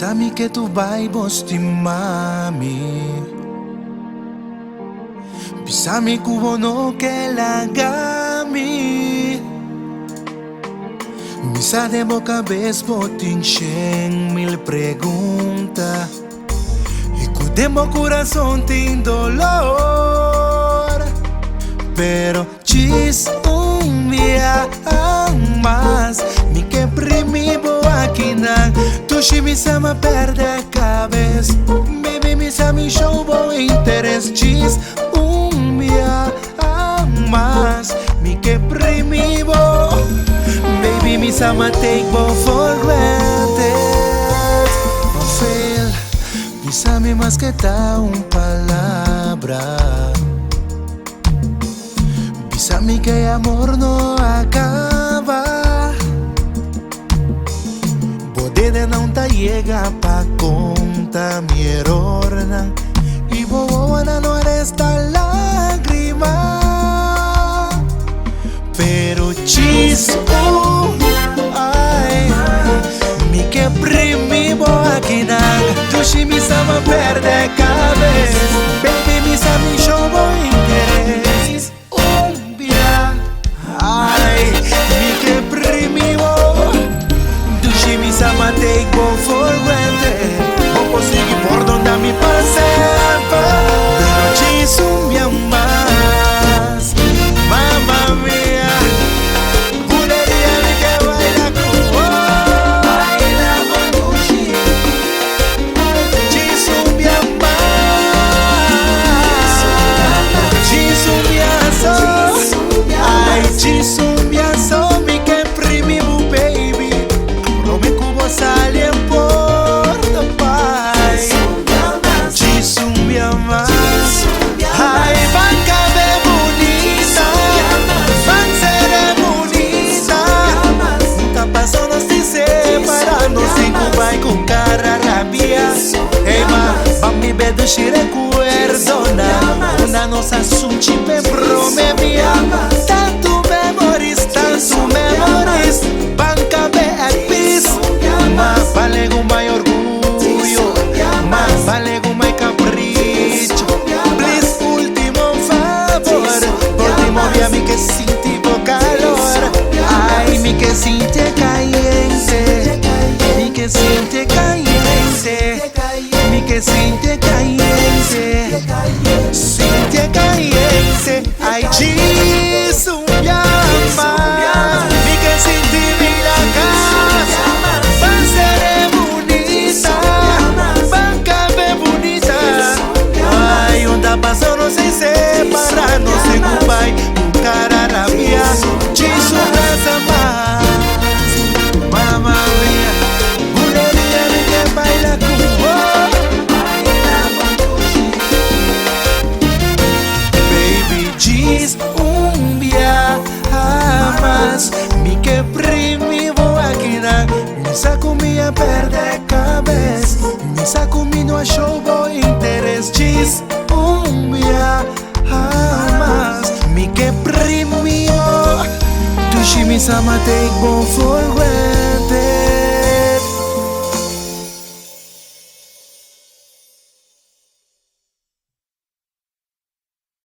Pisami que tu vai bosti mami. Pisami kubo no que lagami. Misa de boca vez botin mil preguntas. Y cudemo corazón tin dolor. Pero chis un día más. Mi que primibo aquí nan. Tu si mi sama perde a cabeza. Baby mi sami show bo interés. Chis un día más. Mi que primibo. Baby mi sama take bo for granted. No fail. Mi sami más que ta un palabra. Pisami que amor no acaba. Bodega não ta llega pa conta mi error. Y boana no resta lágrima. Pero chispo, ay, mi que primibo aquí nan. Tu si mi sama perde cabeza. Baby mi sami show bo interés. Ay, mi que primibo. Tu si mi sama take bo for granted. No consigo por donde mi pasar. Pero chisu mi amas. Mamma mia. Bulería mi que baila como. Baila con Gucci. Chisu mi amas. Chisu mi amas. Ay, chisumbia so mi que primibu baby. No me cubo sale en porta pai. Chisumbia más. Ay, banca de bonita. Van ser bonita. Nunca pasó nos sin separarnos. Sin Cuba y con cara rabia. Hey ma, pa mi bedo si recuerdo na. Una nos asunchi pe prome mia. Tanto memories, banca be at peace. Más vale un mayor orgullo, más vale un mayor capricho. Please, último favor, último día mi que sinti calor. Ay, mi que siente caliente, mi que siente caliente, mi que siente caliente, siente caliente. Ay, Jesus. Mi que sin ti la casa. Van ser bonita. Van caber bonita. Ay, onda pasó no se separarnos en un pai. Un cara rabia. Chisu casa más. Mamma mia. Bulería mi que baila cubo. Baby, cheese un día más. Mi que primibo aquí na. Mi saco mi a perder cabeza. Mi saco mi no a show bo interés. Cheese un día más. Mi que primibo. Tu si mi sama take bo for granted.